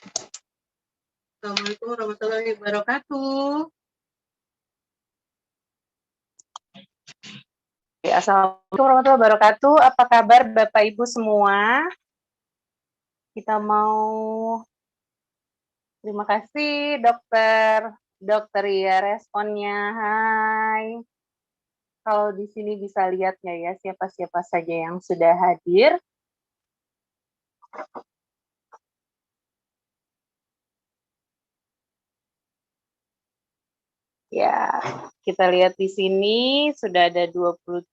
Assalamualaikum warahmatullahi wabarakatuh. Assalamualaikum warahmatullahi wabarakatuh. Apa kabar Bapak Ibu semua? Kita mau terima kasih dokter ya responnya. Hai. Kalau di sini bisa lihat nggak ya siapa-siapa saja yang sudah hadir? Ya, kita lihat di sini sudah ada 27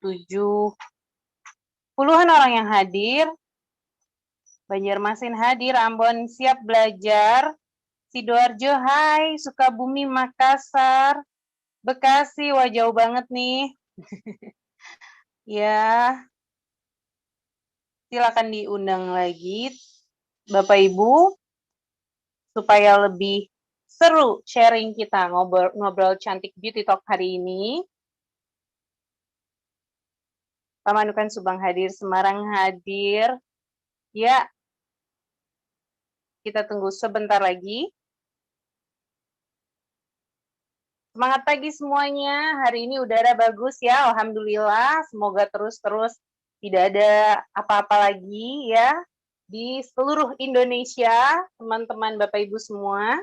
puluhan orang yang hadir. Banjarmasin hadir, Ambon siap belajar. Sidoarjo, hai. Sukabumi, Makassar, Bekasi, wah jauh banget nih. Ya, silakan diundang lagi Bapak Ibu supaya lebih seru sharing kita ngobrol cantik beauty talk hari ini. Pamanukan Subang hadir, Semarang hadir. Ya, kita tunggu sebentar lagi. Semangat pagi semuanya. Hari ini udara bagus ya, alhamdulillah. Semoga terus-terus tidak ada apa-apa lagi ya di seluruh Indonesia, teman-teman Bapak Ibu semua.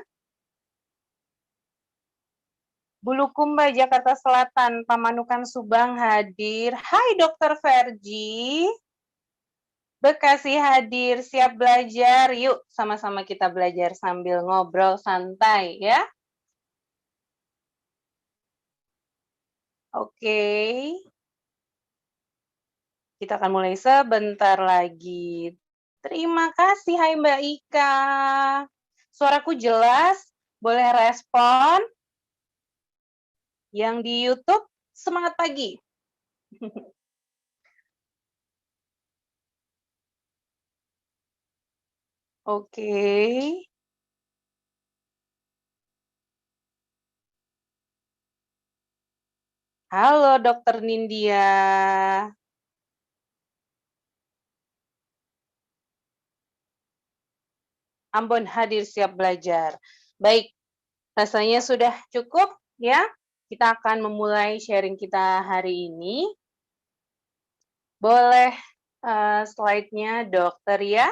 Bulukumba, Jakarta Selatan, Pamanukan Subang hadir. Hai Dokter Fergie. Bekasi hadir, siap belajar. Yuk sama-sama kita belajar sambil ngobrol santai ya. Oke. Kita akan mulai sebentar lagi. Terima kasih, hai Mbak Ika. Suaraku jelas? Boleh respon? Yang di YouTube, semangat pagi. Oke. Halo, Dokter Nindya. Ambon hadir siap belajar. Baik, rasanya sudah cukup ya. Kita akan memulai sharing kita hari ini. Boleh slide-nya dokter ya?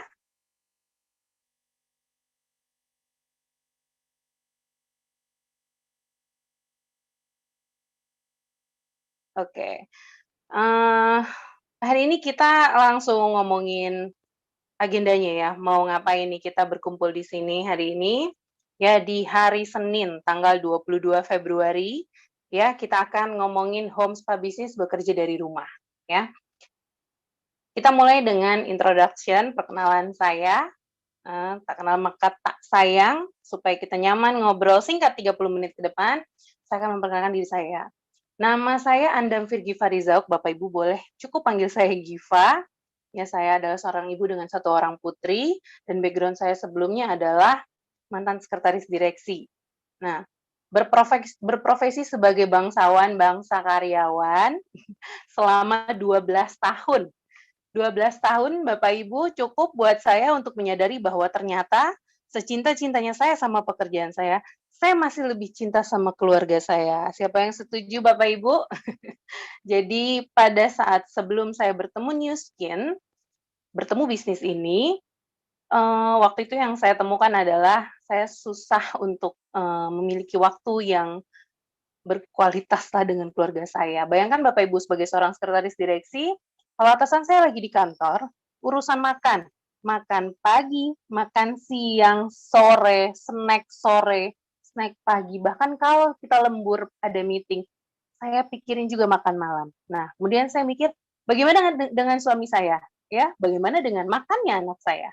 Oke. Hari ini kita langsung ngomongin agendanya ya. Mau ngapain nih kita berkumpul di sini hari ini? Ya, di hari Senin, tanggal 22 Februari, ya, kita akan ngomongin home spa bisnis bekerja dari rumah, ya. Kita mulai dengan introduction, perkenalan saya, tak kenal maka tak sayang, supaya kita nyaman ngobrol singkat 30 menit ke depan, saya akan memperkenalkan diri saya. Nama saya Andam Virgi Farizauk, Bapak Ibu boleh cukup panggil saya Giva. Ya, saya adalah seorang ibu dengan 1 orang putri, dan background saya sebelumnya adalah mantan sekretaris direksi. Nah, berprofesi sebagai bangsawan, bangsa karyawan selama 12 tahun. 12 tahun Bapak Ibu cukup buat saya untuk menyadari bahwa ternyata secinta-cintanya saya sama pekerjaan saya masih lebih cinta sama keluarga saya. Siapa yang setuju Bapak Ibu? Jadi pada saat sebelum saya bertemu New Skin, bertemu bisnis ini, waktu itu yang saya temukan adalah saya susah untuk memiliki waktu yang berkualitas lah dengan keluarga saya. Bayangkan Bapak Ibu sebagai seorang sekretaris direksi, kalau atasan saya lagi di kantor, urusan makan, makan pagi, makan siang, sore, snack pagi, bahkan kalau kita lembur ada meeting, saya pikirin juga makan malam. Nah, kemudian saya mikir, bagaimana dengan suami saya? Ya, bagaimana dengan makannya anak saya?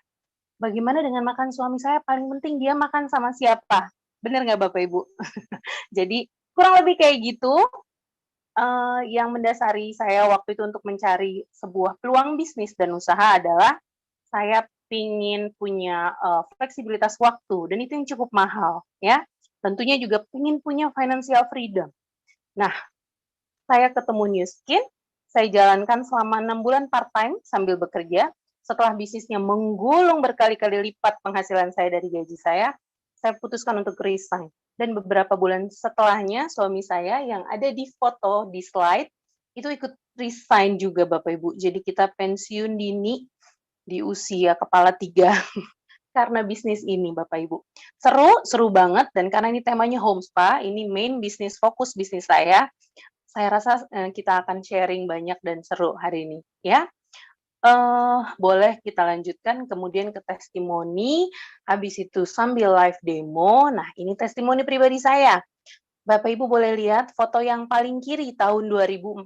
Bagaimana dengan makan suami saya? Paling penting dia makan sama siapa? Benar nggak Bapak Ibu? Jadi kurang lebih kayak gitu, yang mendasari saya waktu itu untuk mencari sebuah peluang bisnis dan usaha adalah saya pingin punya fleksibilitas waktu dan itu yang cukup mahal ya. Tentunya juga pingin punya financial freedom. Nah, saya ketemu New Skin, saya jalankan selama 6 bulan part time sambil bekerja. setelah bisnisnya menggulung berkali-kali lipat penghasilan saya dari gaji saya putuskan untuk resign. Dan beberapa bulan setelahnya, suami saya yang ada di foto, di slide, itu ikut resign juga Bapak Ibu. Jadi kita pensiun dini di usia kepala 3 karena bisnis ini Bapak Ibu. Seru, seru banget dan karena ini temanya home spa, ini main bisnis, fokus bisnis saya rasa, kita akan sharing banyak dan seru hari ini, ya. Boleh kita lanjutkan kemudian ke testimoni, habis itu sambil live demo. Nah, ini testimoni pribadi saya. Bapak Ibu boleh lihat foto yang paling kiri tahun 2014.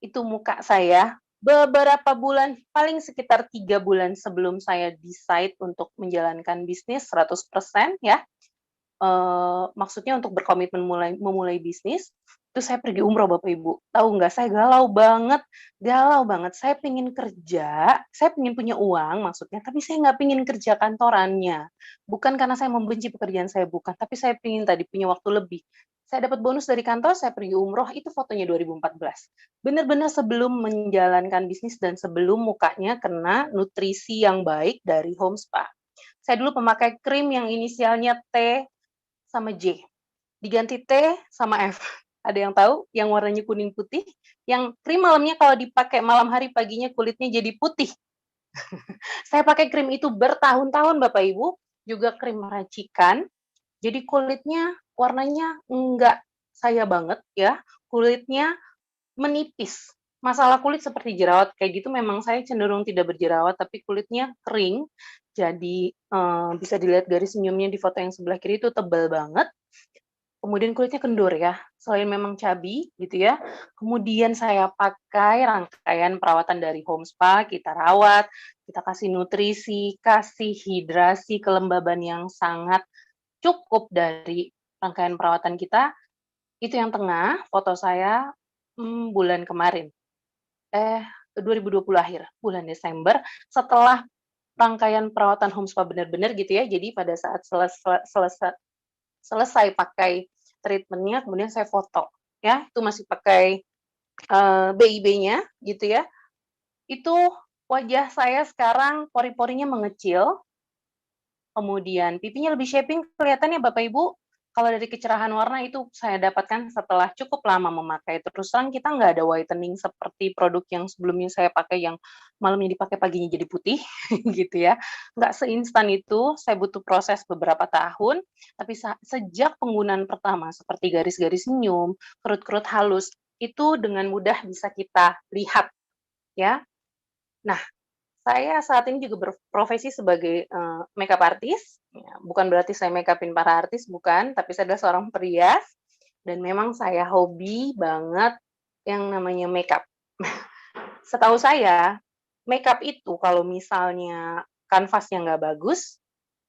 Itu muka saya beberapa bulan, paling sekitar 3 bulan sebelum saya decide untuk menjalankan bisnis 100% ya. Maksudnya untuk berkomitmen memulai bisnis, itu saya pergi umroh Bapak Ibu. Tahu nggak, saya galau banget. Saya pengen kerja, saya pengen punya uang maksudnya, tapi saya nggak pengen kerja kantorannya. Bukan karena saya membenci pekerjaan saya, bukan, tapi saya pengen tadi punya waktu lebih. Saya dapat bonus dari kantor, saya pergi umroh, itu fotonya 2014. Benar-benar sebelum menjalankan bisnis dan sebelum mukanya kena nutrisi yang baik dari Home Spa. Saya dulu pemakai krim yang inisialnya T sama J, diganti T sama F. Ada yang tahu? Yang warnanya kuning putih, yang krim malamnya kalau dipakai malam hari, paginya kulitnya jadi putih. Saya pakai krim itu bertahun-tahun Bapak Ibu, juga krim racikan, jadi kulitnya warnanya enggak saya banget ya, kulitnya menipis. Masalah kulit seperti jerawat kayak gitu memang saya cenderung tidak berjerawat, tapi kulitnya kering, jadi, bisa dilihat garis senyumnya di foto yang sebelah kiri itu tebal banget, kemudian kulitnya kendur ya, selain memang cabi gitu ya, kemudian saya pakai rangkaian perawatan dari Home Spa, kita rawat, kita kasih nutrisi, kasih hidrasi, kelembaban yang sangat cukup dari rangkaian perawatan kita. Itu yang tengah, foto saya, bulan kemarin, 2020 akhir, bulan Desember, setelah rangkaian perawatan Home Spa benar-benar gitu ya, jadi pada saat selesai pakai treatment-nya, kemudian saya foto, ya, itu masih pakai, BIB-nya gitu ya. Itu wajah saya sekarang pori-porinya mengecil, kemudian pipinya lebih shaping kelihatannya Bapak Ibu, kalau dari kecerahan warna itu saya dapatkan setelah cukup lama memakai. Terus terang kita nggak ada whitening seperti produk yang sebelumnya saya pakai yang malamnya dipakai paginya jadi putih gitu ya. Nggak seinstan itu, saya butuh proses beberapa tahun, tapi sejak penggunaan pertama seperti garis-garis senyum, kerut-kerut halus, itu dengan mudah bisa kita lihat ya. Nah, saya saat ini juga berprofesi sebagai, makeup artist, ya, bukan berarti saya make-up-in para artis, bukan, tapi saya adalah seorang perias, dan memang saya hobi banget yang namanya makeup. Setahu saya, makeup itu kalau misalnya kanvasnya nggak bagus,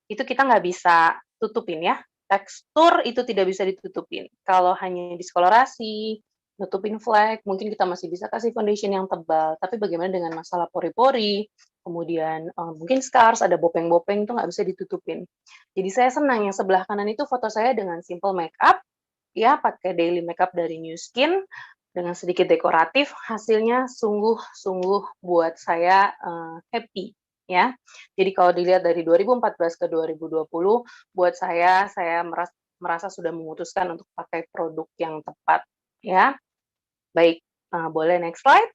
itu kita nggak bisa tutupin ya, tekstur itu tidak bisa ditutupin. Kalau hanya diskolorasi, nutupin flek, mungkin kita masih bisa kasih foundation yang tebal, tapi bagaimana dengan masalah pori-pori, kemudian, mungkin scars, ada bopeng-bopeng itu nggak bisa ditutupin. Jadi saya senang yang sebelah kanan itu foto saya dengan simple makeup, ya pakai daily makeup dari New Skin, dengan sedikit dekoratif, hasilnya sungguh-sungguh buat saya, happy, ya. Jadi kalau dilihat dari 2014 ke 2020, buat saya merasa sudah memutuskan untuk pakai produk yang tepat, ya. Baik, boleh next slide.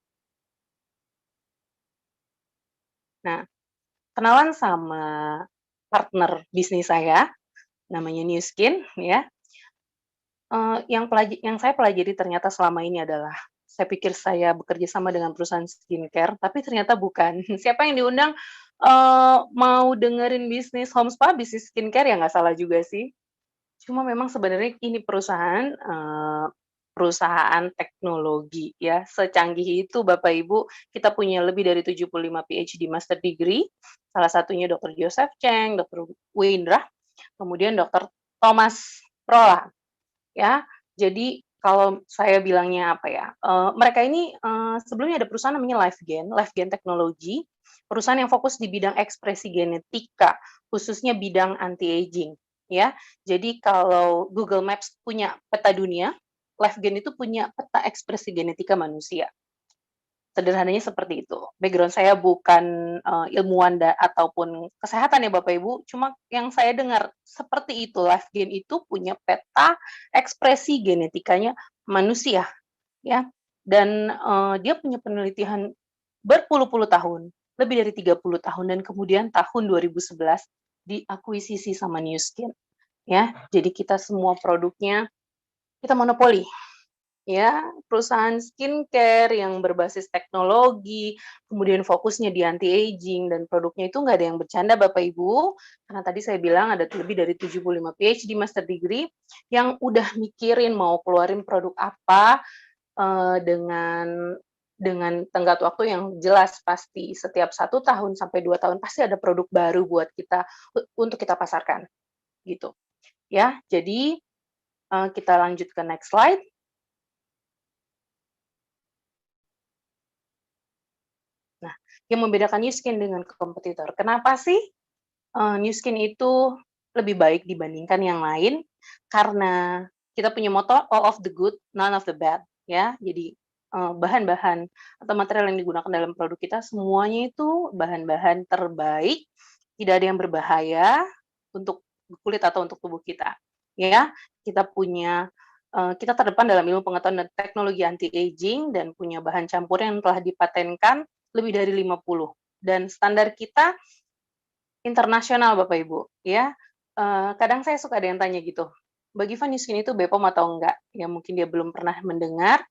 Nah, kenalan sama partner bisnis saya, namanya New Skin, ya. Yang saya pelajari ternyata selama ini adalah, saya pikir saya bekerja sama dengan perusahaan skincare, tapi ternyata bukan. Siapa yang diundang, mau dengerin bisnis home spa, bisnis skincare, ya nggak salah juga sih. Cuma memang sebenarnya ini perusahaan teknologi ya, secanggih itu Bapak Ibu, kita punya lebih dari 75 PhD master degree, salah satunya Dr. Joseph Cheng, Dr. Windra, kemudian Dr. Thomas Prola. Ya, jadi kalau saya bilangnya apa ya, mereka ini, sebelumnya ada perusahaan namanya LifeGen Technology, perusahaan yang fokus di bidang ekspresi genetika, khususnya bidang anti-aging, ya. Jadi kalau Google Maps punya peta dunia, LifeGen itu punya peta ekspresi genetika manusia. Sederhananya seperti itu. Background saya bukan, ilmuwan ataupun kesehatan ya Bapak Ibu, cuma yang saya dengar seperti itu, live gen itu punya peta ekspresi genetikanya manusia, ya. Dan, dia punya penelitian berpuluh-puluh tahun, lebih dari 30 tahun, dan kemudian tahun 2011 diakuisisi sama Nu Skin, ya. Jadi kita semua produknya kita monopoli. Ya, perusahaan skincare yang berbasis teknologi, kemudian fokusnya di anti-aging dan produknya itu nggak ada yang bercanda Bapak Ibu, karena tadi saya bilang ada lebih dari 75 PhD master degree yang udah mikirin mau keluarin produk apa, dengan tenggat waktu yang jelas pasti. Setiap 1 tahun sampai 2 tahun pasti ada produk baru buat kita untuk kita pasarkan, gitu. Ya, jadi, kita lanjut ke next slide. Nah, yang membedakan Nu Skin dengan kompetitor, kenapa sih, Nu Skin itu lebih baik dibandingkan yang lain? Karena kita punya moto, "All of the good, none of the bad," ya. Jadi, bahan-bahan atau material yang digunakan dalam produk kita semuanya itu bahan-bahan terbaik, tidak ada yang berbahaya untuk kulit atau untuk tubuh kita, ya. Kita punya kita terdepan dalam ilmu pengetahuan dan teknologi anti-aging dan punya bahan campur yang telah dipatenkan lebih dari 50, dan standar kita internasional Bapak Ibu, ya. Kadang saya suka ada yang tanya gitu, "Mbak Giva, Nu Skin itu BPOM atau enggak?" Ya mungkin dia belum pernah mendengar,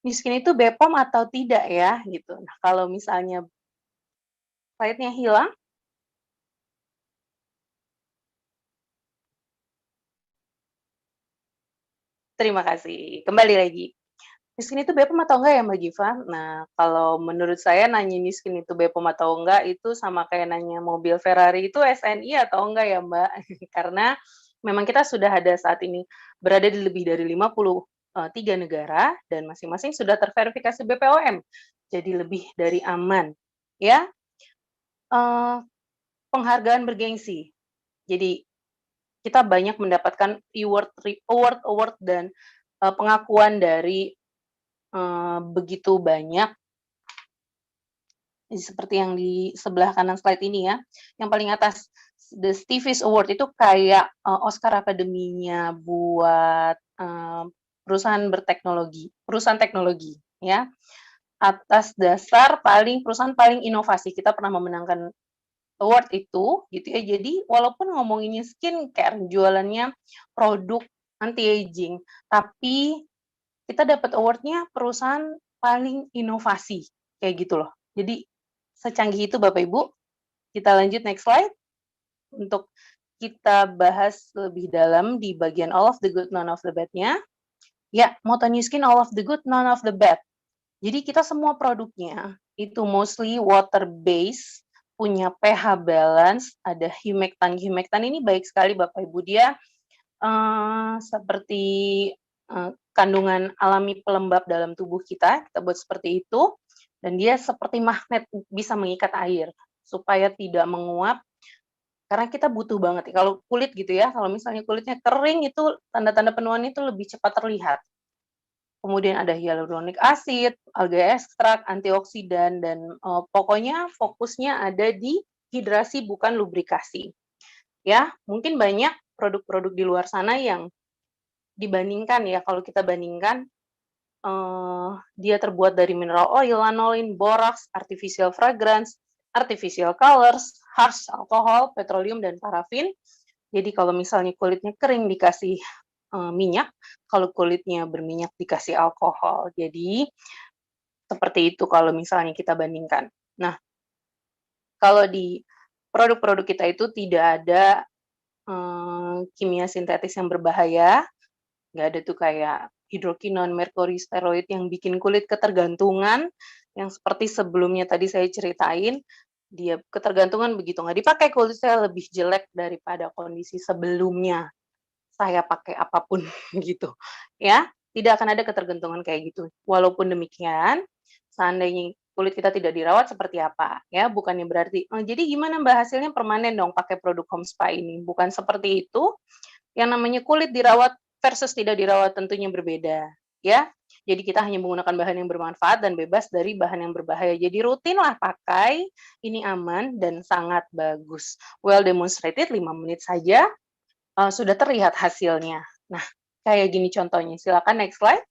Nu Skin itu BPOM atau tidak ya, gitu. Nah, kalau misalnya slide-nya hilang, terima kasih, kembali lagi. Miskin itu BPOM atau enggak ya, Mbak Giva? Nah, kalau menurut saya nanya miskin itu BPOM atau enggak, itu sama kayak nanya mobil Ferrari itu SNI atau enggak ya, Mbak? Karena memang kita sudah ada saat ini berada di lebih dari 53 negara dan masing-masing sudah terverifikasi BPOM. Jadi lebih dari aman, ya. Eee, Penghargaan bergengsi. Jadi kita banyak mendapatkan award-award dan, pengakuan dari begitu banyak, seperti yang di sebelah kanan slide ini ya, yang paling atas, The Stevie's Award itu kayak, Oscar akademinya buat, perusahaan teknologi, ya. Atas dasar perusahaan paling inovasi, kita pernah memenangkan award itu, gitu ya. Jadi walaupun ngomonginnya skincare, jualannya produk anti-aging, tapi kita dapat award-nya perusahaan paling inovasi, kayak gitu loh. Jadi, secanggih itu Bapak Ibu. Kita lanjut next slide, untuk kita bahas lebih dalam di bagian all of the good, none of the bad-nya. Ya, moto Nu Skin all of the good, none of the bad. Jadi kita semua produknya itu mostly water base, punya pH balance, ada humectant. Humectant ini baik sekali Bapak Ibu, dia seperti, kandungan alami pelembab dalam tubuh kita buat seperti itu, dan dia seperti magnet, bisa mengikat air, supaya tidak menguap, karena kita butuh banget kalau kulit gitu ya, kalau misalnya kulitnya kering itu tanda-tanda penuaan itu lebih cepat terlihat. Kemudian ada hyaluronic acid, alga ekstrak, antioksidan, dan, pokoknya fokusnya ada di hidrasi bukan lubrikasi, ya. Mungkin banyak produk-produk di luar sana yang dibandingkan ya, kalau kita bandingkan, dia terbuat dari mineral oil, lanolin, boraks, artificial fragrance, artificial colors, harsh alcohol, petroleum, dan parafin. Jadi kalau misalnya kulitnya kering dikasih, minyak, kalau kulitnya berminyak dikasih alkohol. Jadi, seperti itu kalau misalnya kita bandingkan. Nah, kalau di produk-produk kita itu tidak ada, kimia sintetis yang berbahaya. Nggak ada tuh kayak hidrokinon, merkuri, steroid yang bikin kulit ketergantungan, yang seperti sebelumnya tadi saya ceritain, dia ketergantungan begitu nggak dipakai kulit saya lebih jelek daripada kondisi sebelumnya saya pakai apapun gitu, ya. Tidak akan ada ketergantungan kayak gitu. Walaupun demikian, seandainya kulit kita tidak dirawat seperti apa, ya, bukannya berarti, "Jadi gimana Mbak hasilnya permanen dong pakai produk home spa ini?" Bukan seperti itu, yang namanya kulit dirawat versus tidak dirawat tentunya berbeda. ya. Jadi kita hanya menggunakan bahan yang bermanfaat dan bebas dari bahan yang berbahaya. Jadi rutinlah pakai, ini aman dan sangat bagus. Well demonstrated 5 menit saja, sudah terlihat hasilnya. Nah, kayak gini contohnya, silakan next slide.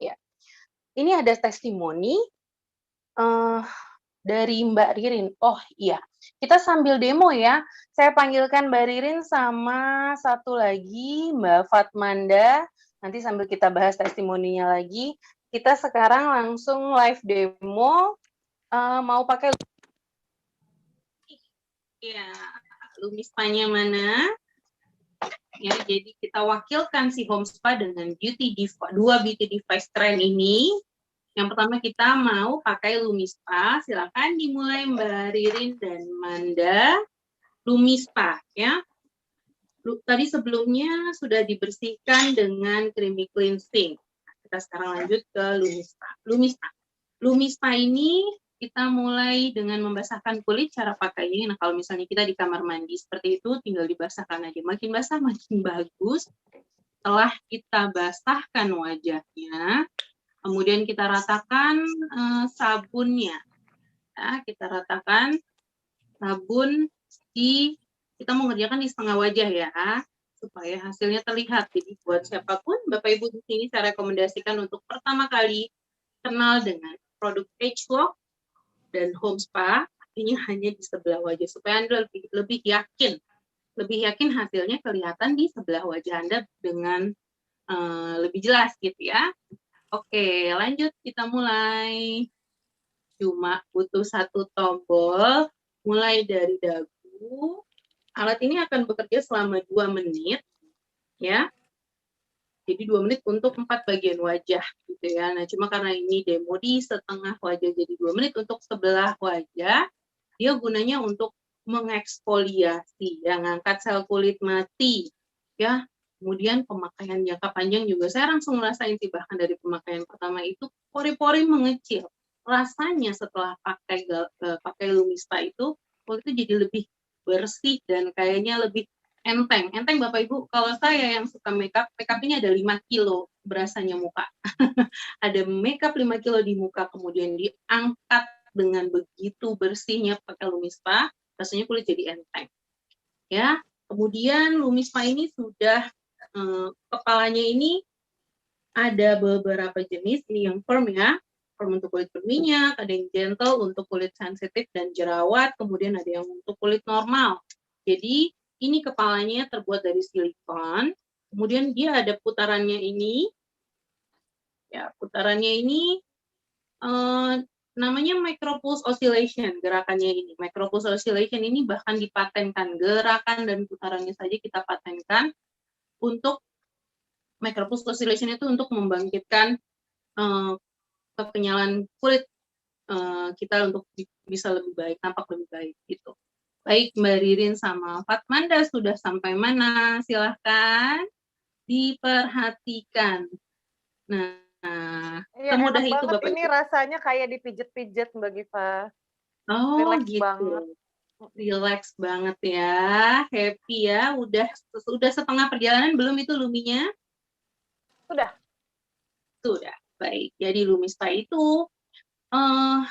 Ya, ini ada testimoni, eee, dari Mbak Ririn. Oh iya, kita sambil demo ya, saya panggilkan Mbak Ririn sama satu lagi Mbak Fatmanda, nanti sambil kita bahas testimoninya lagi, kita sekarang langsung live demo, mau pakai iya, Lumispa-nya mana? Ya, jadi kita wakilkan si home spa dengan dua beauty device trend ini. Yang pertama kita mau pakai Lumispa, silakan dimulai Mbak Ririn dan Manda. Lumispa ya. Tadi sebelumnya sudah dibersihkan dengan creamy cleansing. Kita sekarang lanjut ke Lumispa. Lumispa ini kita mulai dengan membasahkan kulit. Cara pakainya, nah kalau misalnya kita di kamar mandi seperti itu, tinggal dibasahkan aja. Makin basah makin bagus. Setelah kita basahkan wajahnya, kemudian kita ratakan sabunnya. Ya, kita ratakan sabun kita mengerjakan di setengah wajah ya, supaya hasilnya terlihat. Jadi buat siapapun, Bapak Ibu di sini saya rekomendasikan untuk pertama kali kenal dengan produk Agelock dan Home Spa, ini hanya di sebelah wajah supaya Anda lebih yakin hasilnya kelihatan di sebelah wajah Anda dengan lebih jelas gitu ya. Oke, lanjut kita mulai. Cuma butuh satu tombol, mulai dari dagu. Alat ini akan bekerja selama 2 menit, ya. Jadi 2 menit untuk 4 bagian wajah, gitu ya. Nah, cuma karena ini demo di setengah wajah, jadi 2 menit untuk sebelah wajah, dia gunanya untuk mengeksfoliasi, ya, ngangkat sel kulit mati, ya. Kemudian pemakaian jangka panjang juga, saya langsung ngerasain sih, bahkan dari pemakaian pertama itu, pori-pori mengecil. Rasanya setelah pakai Lumispa itu, kulit itu jadi lebih bersih dan kayaknya lebih enteng. Enteng Bapak Ibu, kalau saya yang suka makeup ini ada 5 kilo berasanya muka. Ada makeup 5 kilo di muka, kemudian diangkat dengan begitu bersihnya pakai Lumispa, rasanya kulit jadi enteng. Ya, kemudian Lumispa ini sudah kepalanya ini ada beberapa jenis, ini yang firm ya, firm untuk kulit berminyak, ada yang gentle untuk kulit sensitif dan jerawat, kemudian ada yang untuk kulit normal. Jadi ini kepalanya terbuat dari silikon, kemudian dia ada putarannya ini, ya putarannya ini namanya micropulse oscillation, gerakannya ini. Micropulse oscillation ini bahkan dipatenkan, gerakan dan putarannya saja kita patenkan untuk micropulse oscillation itu untuk membangkitkan kekenyalan kulit kita untuk bisa lebih baik, tampak lebih baik gitu. Baik, Mbak Ririn sama Fatmanda sudah sampai mana? Silahkan diperhatikan. Nah, iya, semudah enak itu banget. Bapak Ini Ibu. rasanya kayak dipijet-pijet Mbak Giva. Oh Relax gitu. banget. Relax banget ya, happy ya. Udah setengah perjalanan belum itu Luminya? Sudah. Sudah. Baik. Jadi Lumispa itu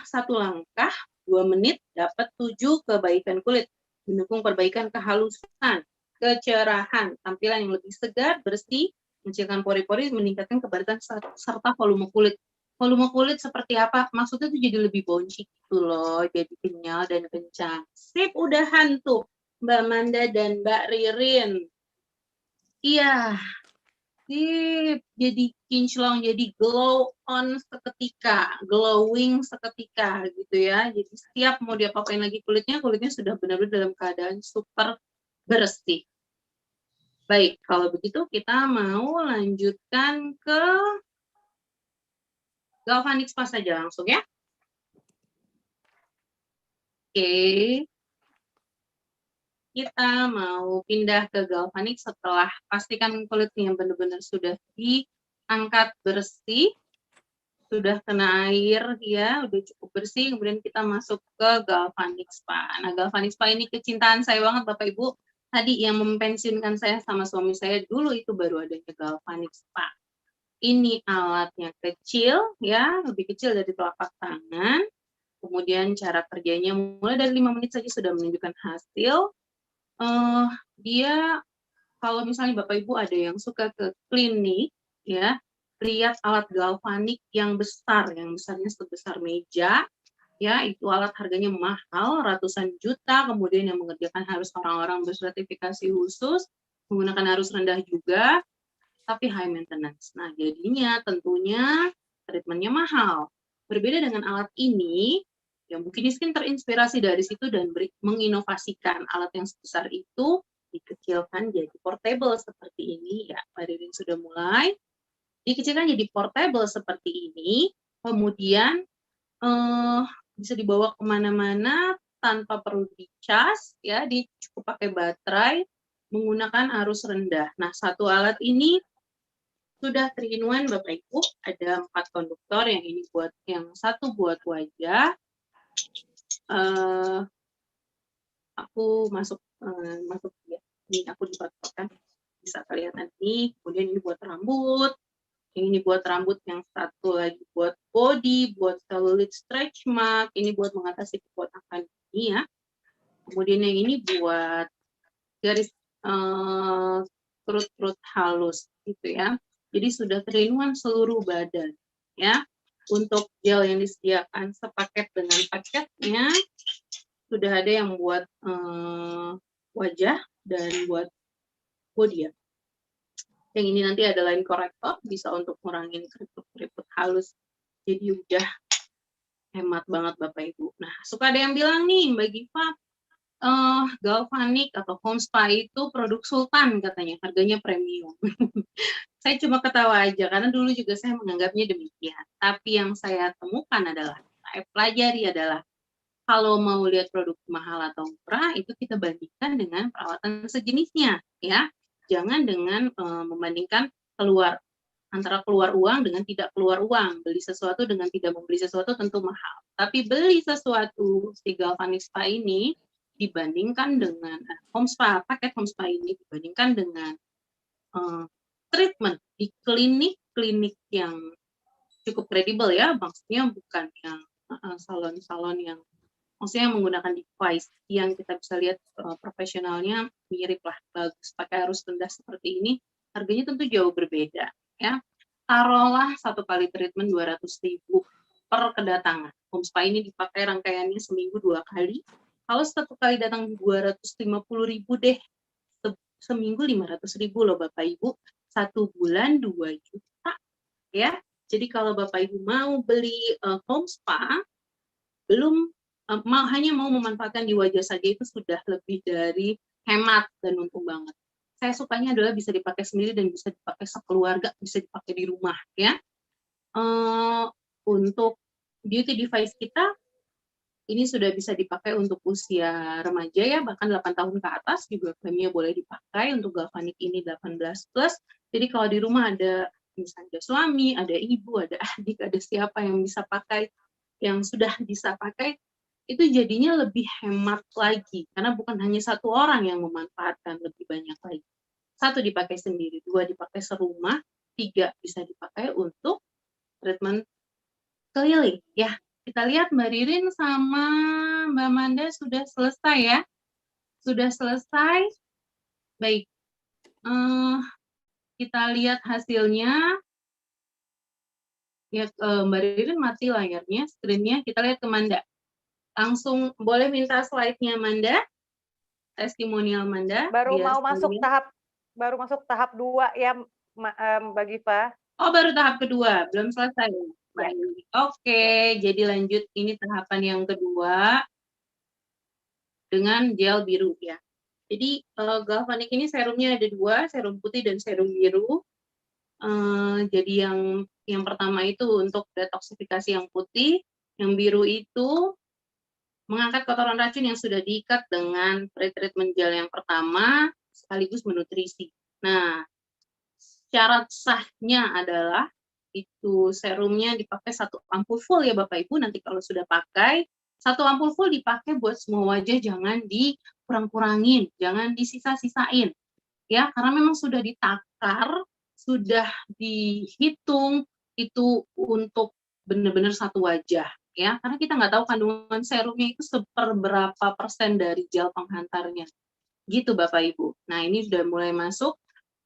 satu langkah 2 menit dapat 7 kebaikan kulit, mendukung perbaikan kehalusan, kecerahan, tampilan yang lebih segar, bersih, mengecilkan pori-pori, meningkatkan kepadatan serta volume kulit. Volume kulit seperti apa? Maksudnya tuh jadi lebih bouncy gitu loh, jadi kenyal dan kencang. Sip, udahan tuh Mbak Manda dan Mbak Ririn. Iya, sip, jadi kinclong, jadi glow on seketika, glowing seketika gitu ya. Jadi setiap mau diapa-apain lagi kulitnya sudah benar-benar dalam keadaan super bersih. Baik, kalau begitu kita mau lanjutkan ke Galvanic Spa saja langsung ya. Oke. Kita mau pindah ke Galvanic setelah pastikan kulitnya benar-benar sudah diangkat bersih. Sudah kena air ya, udah cukup bersih, kemudian kita masuk ke Galvanic Spa. Nah, Galvanic Spa ini kecintaan saya banget Bapak Ibu. tadi yang mempensiunkan saya sama suami saya dulu itu baru adanya Galvanic Spa. Ini alatnya kecil ya, lebih kecil dari telapak tangan. Kemudian cara kerjanya mulai dari 5 menit saja sudah menunjukkan hasil. Dia kalau misalnya Bapak Ibu ada yang suka ke klinik ya, lihat alat galvanik yang besar, yang besarnya sebesar meja, ya itu alat harganya mahal, ratusan juta, kemudian yang mengerjakan harus orang-orang bersertifikasi khusus, menggunakan arus rendah juga, tapi high maintenance. Nah, jadinya tentunya treatmentnya mahal. Berbeda dengan alat ini, ya mungkin Iskin terinspirasi dari situ dan menginovasikan alat yang sebesar itu dikecilkan jadi portable seperti ini. Ya, Pak Ririn sudah mulai. Dikecilkan jadi portable seperti ini, kemudian bisa dibawa kemana-mana tanpa perlu dicas, ya, cukup pakai baterai menggunakan arus rendah. Nah, satu alat ini sudah 3-in-1 Bapak Ibu, ada 4 konduktor, yang ini buat yang satu buat wajah. Aku masuk ya. Ini aku dipotongkan, bisa kelihatan nih. Kemudian ini buat rambut. Ini buat rambut, yang satu lagi buat body, buat cellulite stretch mark, ini buat mengatasi kebotakan ini ya. Kemudian yang ini buat garis perut-perut halus gitu ya. Jadi sudah 3-in-1 seluruh badan ya. Untuk gel yang disediakan sepaket dengan paketnya sudah ada yang buat wajah dan buat body ya. Yang ini nanti ada line corrector, bisa untuk ngurangin keriput-keriput halus. Jadi udah hemat banget Bapak Ibu. Nah, suka ada yang bilang nih, Mbak Giva, Galvanic atau Home Spa itu produk sultan katanya, harganya premium. Saya cuma ketawa aja, karena dulu juga saya menganggapnya demikian. Tapi yang saya temukan adalah, saya pelajari adalah, kalau mau lihat produk mahal atau murah, itu kita bandingkan dengan perawatan sejenisnya, ya. Jangan dengan membandingkan antara keluar uang dengan tidak keluar uang. Beli sesuatu dengan tidak membeli sesuatu tentu mahal. Tapi beli sesuatu, si Galvanic Spa ini, dibandingkan dengan Home Spa, paket Home Spa ini dibandingkan dengan treatment di klinik-klinik yang cukup kredibel ya, maksudnya bukan yang salon-salon yang maksudnya menggunakan device yang kita bisa lihat profesionalnya mirip lah, bagus, pakai arus rendah seperti ini, harganya tentu jauh berbeda ya. Taruhlah 1 kali treatment 200.000 per kedatangan. Home Spa ini dipakai rangkaiannya seminggu 2 kali. Kalau 1 kali datang 250.000 deh, seminggu 500.000 loh Bapak Ibu, 1 bulan 2 juta ya. Jadi kalau Bapak Ibu mau beli Home Spa, belum hanya mau memanfaatkan di wajah saja itu sudah lebih dari hemat dan untung banget. Saya sukanya adalah bisa dipakai sendiri dan bisa dipakai sekeluarga, bisa dipakai di rumah ya. Untuk beauty device kita ini sudah bisa dipakai untuk usia remaja ya, bahkan 8 tahun ke atas juga klaimnya boleh dipakai. Untuk Galvanic ini 18+. Jadi kalau di rumah ada misalnya ada suami, ada ibu, ada adik, ada siapa yang bisa pakai, yang sudah bisa pakai, itu jadinya lebih hemat lagi, karena bukan hanya 1 orang yang memanfaatkan, lebih banyak lagi. 1 dipakai sendiri, 2 dipakai serumah, 3 bisa dipakai untuk treatment keliling ya. Kita lihat Mbak Ririn sama Mbak Manda sudah selesai ya. Sudah selesai. Baik. Kita lihat hasilnya. Ya, Mbak Ririn mati layarnya, screen-nya. Kita lihat ke Manda. Langsung boleh minta slide-nya Manda. Testimonial Manda. Baru masuk tahap 2 ya Mbak Giva. Oh, baru tahap kedua, belum selesai. Baik. Oke, jadi lanjut, ini tahapan yang kedua dengan gel biru ya. Jadi Galvanic ini serumnya ada 2, serum putih dan serum biru. Jadi yang pertama itu untuk detoksifikasi yang putih, yang biru itu mengangkat kotoran racun yang sudah diikat dengan pre-treatment gel yang pertama sekaligus menutrisi. Nah, syarat sahnya adalah itu serumnya dipakai 1 ampul full ya Bapak Ibu, nanti kalau sudah pakai Satu ampul full dipakai buat semua wajah, jangan dikurang-kurangin, jangan disisa-sisain. Ya, karena memang sudah ditakar, sudah dihitung itu untuk benar-benar satu wajah, ya. Karena kita nggak tahu kandungan serumnya itu seberapa persen dari gel penghantarnya. Gitu Bapak Ibu. Nah, ini sudah mulai masuk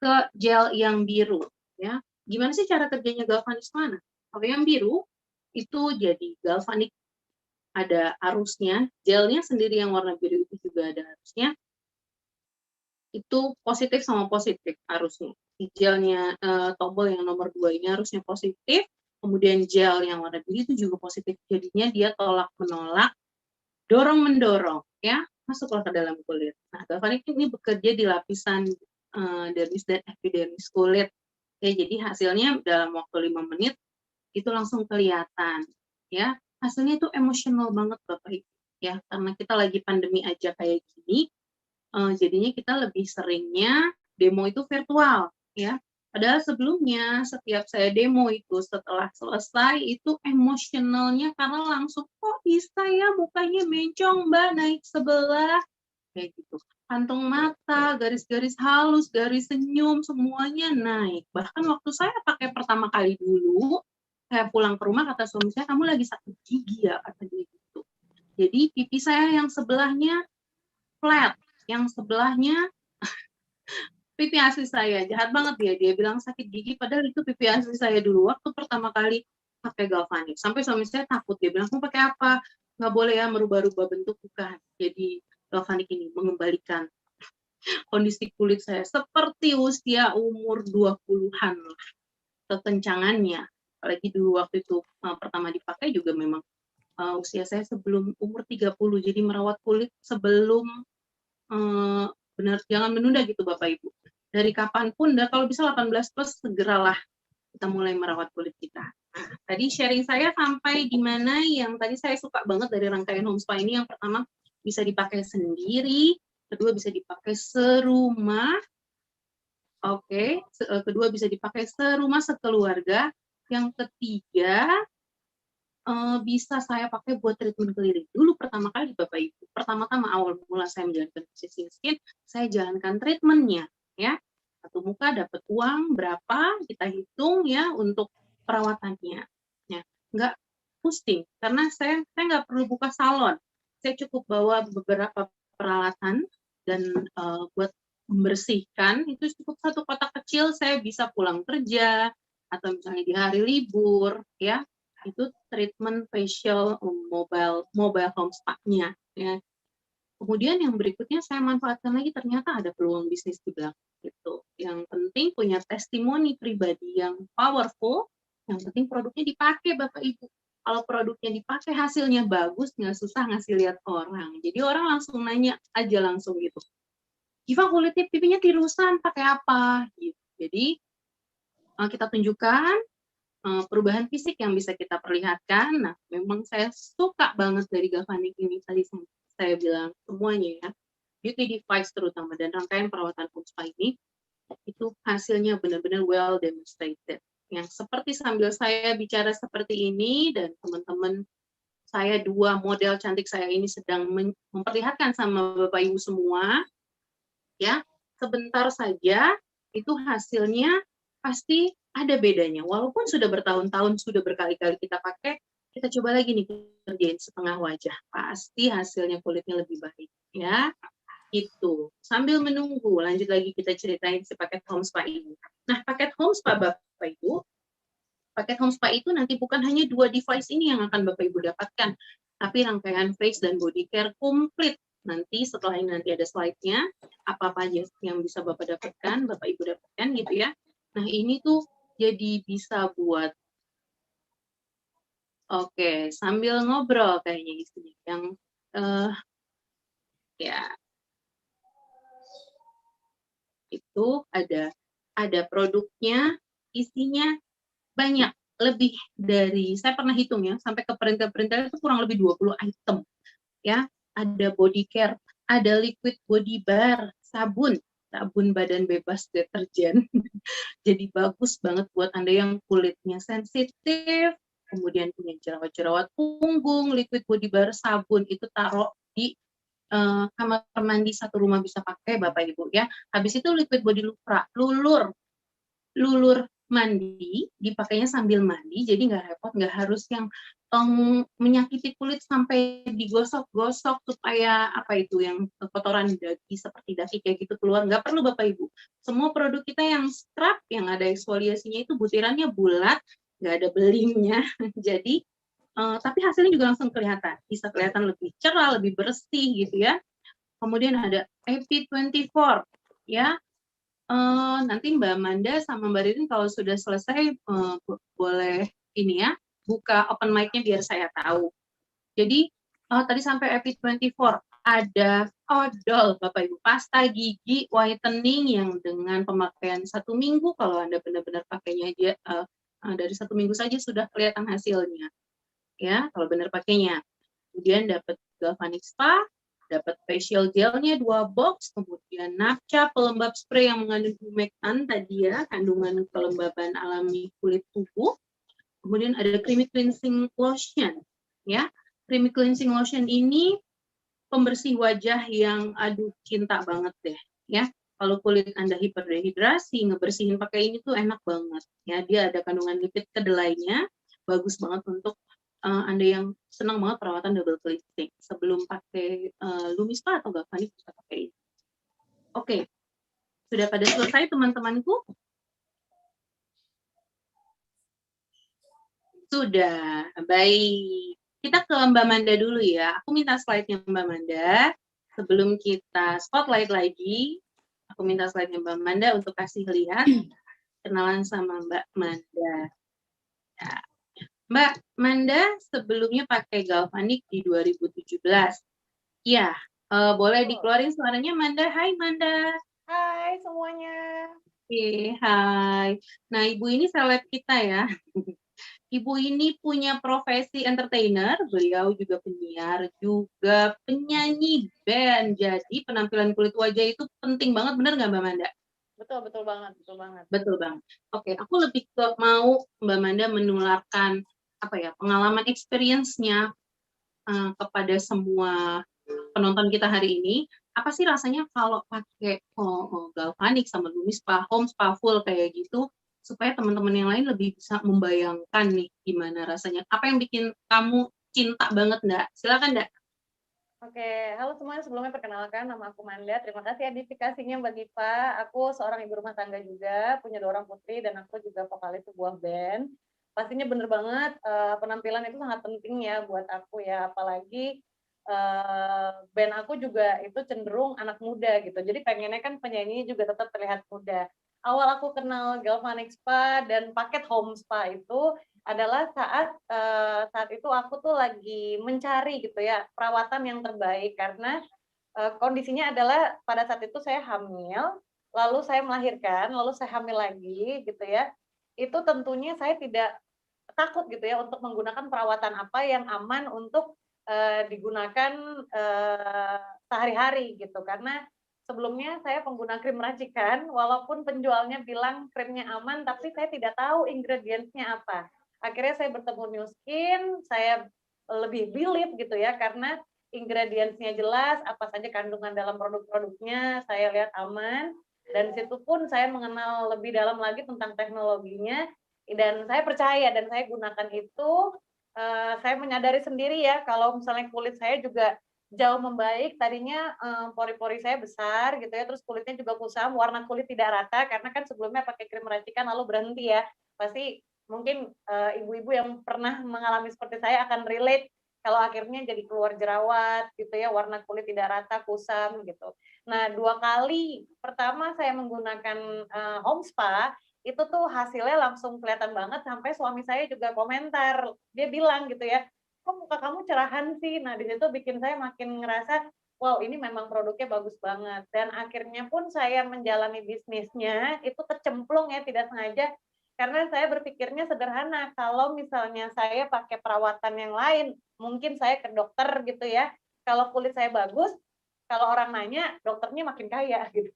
ke gel yang biru, ya. Gimana sih cara kerjanya galvanis mana? Kalau yang biru itu jadi galvanik, ada arusnya, gelnya sendiri yang warna biru itu juga ada arusnya. Itu positif sama positif arusnya. Di gelnya tombol yang nomor 2 ini arusnya positif, kemudian gel yang warna biru itu juga positif. Jadinya dia tolak-menolak, dorong-mendorong, ya, masuklah ke dalam kulit. Nah, galvanik ini bekerja di lapisan dermis dan epidermis kulit. Ya, jadi hasilnya dalam waktu 5 menit itu langsung kelihatan, ya. Hasilnya itu emosional banget Bapak Ibu, ya, karena kita lagi pandemi aja kayak gini, jadinya kita lebih seringnya demo itu virtual, ya. Padahal sebelumnya setiap saya demo itu setelah selesai itu emosionalnya karena langsung, kok bisa ya mukanya mencong Mbak, naik sebelah, kayak gitu. Kantung mata, garis-garis halus, garis senyum, semuanya naik. Bahkan waktu saya pakai pertama kali dulu, saya pulang ke rumah kata suami saya, kamu lagi sakit gigi ya, kata dia gitu. Jadi pipi saya yang sebelahnya flat, yang sebelahnya pipi asli saya, jahat banget dia bilang sakit gigi, padahal itu pipi asli saya dulu waktu pertama kali pakai galvanik. Sampai suami saya takut, dia bilang, kamu pakai apa? Nggak boleh ya merubah-rubah bentuk, bukan. Jadi galvanik ini mengembalikan kondisi kulit saya seperti usia umur 20-an lah, kekencangannya. Apalagi dulu waktu itu pertama dipakai juga memang usia saya sebelum umur 30, jadi merawat kulit sebelum benar, jangan menunda gitu Bapak Ibu. Dari kapanpun, dan kalau bisa 18 plus, segeralah kita mulai merawat kulit kita. Nah, tadi sharing saya sampai di mana yang tadi saya suka banget dari rangkaian Home Spa ini, yang pertama bisa dipakai sendiri, kedua bisa dipakai serumah, kedua bisa dipakai serumah sekeluarga, yang ketiga bisa saya pakai buat treatment keliling. Dulu pertama kali Bapak Ibu, pertama-tama awal mula saya menjalankan Precision Skin, saya jalankan treatmentnya, ya. Satu muka dapat uang berapa, kita hitung ya untuk perawatannya. Ya, nggak pusing, karena saya nggak perlu buka salon. Saya cukup bawa beberapa peralatan dan buat membersihkan, itu cukup satu kotak kecil, saya bisa pulang kerja, atau misalnya di hari libur, ya. Itu treatment facial mobile home spa-nya, ya. Kemudian yang berikutnya saya manfaatkan lagi, ternyata ada peluang bisnis di belakang gitu. Yang penting punya testimoni pribadi yang powerful, yang penting produknya dipakai Bapak Ibu. Kalau produknya dipakai hasilnya bagus, nggak susah ngasih lihat orang. Jadi orang langsung nanya aja langsung gitu. Giva kulitnya pipinya tirusan, pakai apa? Gitu. Jadi kita tunjukkan perubahan fisik yang bisa kita perlihatkan. Nah, memang saya suka banget dari galvanik ini, tadi saya bilang semuanya ya, beauty device terutama dan rangkaian perawatan Home Spa ini, itu hasilnya benar-benar well demonstrated. Yang seperti sambil saya bicara seperti ini dan teman-teman saya, dua model cantik saya ini sedang memperlihatkan sama Bapak Ibu semua, ya, sebentar saja itu hasilnya pasti ada bedanya. Walaupun sudah bertahun-tahun, sudah berkali-kali kita pakai, kita coba lagi nih kerjain setengah wajah, pasti hasilnya kulitnya lebih baik, ya. Itu. Sambil menunggu, lanjut lagi kita ceritain si paket Home Spa ini. Nah, paket Home Spa Bapak Ibu, paket Home Spa itu nanti bukan hanya 2 device ini yang akan Bapak Ibu dapatkan, tapi rangkaian face dan body care komplit. Nanti setelah ini nanti ada slide-nya, apa-apa aja yang bisa Bapak dapatkan, Bapak Ibu dapatkan gitu ya. Nah, ini tuh jadi bisa buat sambil ngobrol kayaknya isinya yang ya itu ada produknya, isinya banyak, lebih dari, saya pernah hitung ya, sampai ke perintil-perintil itu kurang lebih 20 item, ya. Ada body care, ada liquid body bar, sabun badan bebas deterjen. Jadi bagus banget buat Anda yang kulitnya sensitif, kemudian punya jerawat-jerawat punggung, liquid body bar, sabun itu taruh di kamar mandi satu rumah bisa pakai Bapak Ibu ya. Habis itu liquid body lulur mandi, dipakainya sambil mandi, jadi nggak repot, nggak harus yang menyakiti kulit sampai digosok-gosok supaya apa itu yang kotoran daki seperti daki kayak gitu keluar, nggak perlu Bapak Ibu. Semua produk kita yang scrub, yang ada eksfoliasinya itu butirannya bulat, nggak ada belingnya, jadi tapi hasilnya juga langsung kelihatan, bisa kelihatan lebih cerah, lebih bersih gitu ya. Kemudian ada AP24 ya. Nanti Mbak Amanda sama Mbak Ririn kalau sudah selesai boleh ini ya, buka open mic-nya biar saya tahu. Jadi tadi sampai AP24 ada odol Bapak Ibu, pasta gigi whitening yang dengan pemakaian 1 minggu, kalau Anda benar-benar pakainya aja dari 1 minggu saja sudah kelihatan hasilnya ya, kalau benar pakainya. Kemudian dapat galvanic spa, dapat facial gelnya 2 box, kemudian napca pelembab spray yang mengandung humectant tadi ya, kandungan kelembaban alami kulit tubuh. Kemudian ada creamy cleansing lotion ya. Creamy cleansing lotion ini pembersih wajah yang aduh cinta banget deh ya. Kalau kulit Anda hiperdehidrasi, ngebersihin pakai ini tuh enak banget ya. Dia ada kandungan lipid kedelainya, bagus banget untuk Anda yang senang banget perawatan double cleansing. Sebelum pakai Lumispa atau Galvanic bisa pakai ini. Oke, sudah pada selesai teman-temanku? Sudah, baik. Kita ke Mbak Manda dulu ya. Aku minta slide-nya Mbak Manda. Sebelum kita spotlight lagi, aku minta slide-nya Mbak Manda untuk kasih lihat kenalan sama Mbak Manda. Ya. Mbak Manda sebelumnya pakai Galvanic di 2017. Ya, boleh dikeluarin suaranya Manda. Hai Manda. Hai semuanya. Oke, hai. Nah, Ibu ini seleb kita ya. Ibu ini punya profesi entertainer, beliau juga penyiar, juga penyanyi band. Jadi penampilan kulit wajah itu penting banget, bener nggak Mbak Manda? Betul, betul banget, betul banget. Betul banget. Oke, aku lebih ke mau Mbak Manda menularkan apa ya, pengalaman experience-nya kepada semua penonton kita hari ini. Apa sih rasanya kalau pakai Galvanic sama Lumispa, Home Spa Full kayak gitu, supaya teman-teman yang lain lebih bisa membayangkan nih gimana rasanya. Apa yang bikin kamu cinta banget, Ndak? Silakan, Ndak. Oke, halo semuanya. Sebelumnya perkenalkan, nama aku Manda. Terima kasih edifikasinya Mbak Giva. Aku seorang ibu rumah tangga juga, punya 2 orang putri, dan aku juga vokalis sebuah band. Pastinya bener banget, penampilan itu sangat penting ya buat aku ya, apalagi band aku juga itu cenderung anak muda gitu. Jadi pengennya kan penyanyi juga tetap terlihat muda. Awal aku kenal Galvanic Spa dan paket Home Spa itu adalah saat itu aku tuh lagi mencari gitu ya perawatan yang terbaik karena kondisinya adalah pada saat itu saya hamil, lalu saya melahirkan, lalu saya hamil lagi gitu ya. Itu tentunya saya tidak takut gitu ya untuk menggunakan perawatan apa yang aman untuk digunakan sehari-hari gitu. Karena sebelumnya saya pengguna krim racikan, walaupun penjualnya bilang krimnya aman, tapi saya tidak tahu ingredients-nya apa. Akhirnya saya bertemu New Skin, saya lebih believe gitu ya, karena ingredients-nya jelas, apa saja kandungan dalam produk-produknya, saya lihat aman. Dan di situ pun saya mengenal lebih dalam lagi tentang teknologinya, dan saya percaya dan saya gunakan itu. Saya menyadari sendiri ya, kalau misalnya kulit saya juga jauh membaik. Tadinya pori-pori saya besar gitu ya, terus kulitnya juga kusam, warna kulit tidak rata karena kan sebelumnya pakai krim racikan lalu berhenti ya. Pasti mungkin ibu-ibu yang pernah mengalami seperti saya akan relate kalau akhirnya jadi keluar jerawat gitu ya, warna kulit tidak rata, kusam gitu. Nah, 2 kali pertama saya menggunakan Home Spa, itu tuh hasilnya langsung kelihatan banget sampai suami saya juga komentar. Dia bilang gitu ya, "Kok muka kamu cerahan sih?" Nah, di situ bikin saya makin ngerasa, wow ini memang produknya bagus banget. Dan akhirnya pun saya menjalani bisnisnya, itu kecemplung ya tidak sengaja, karena saya berpikirnya sederhana, kalau misalnya saya pakai perawatan yang lain, mungkin saya ke dokter gitu ya, kalau kulit saya bagus, kalau orang nanya, dokternya makin kaya gitu.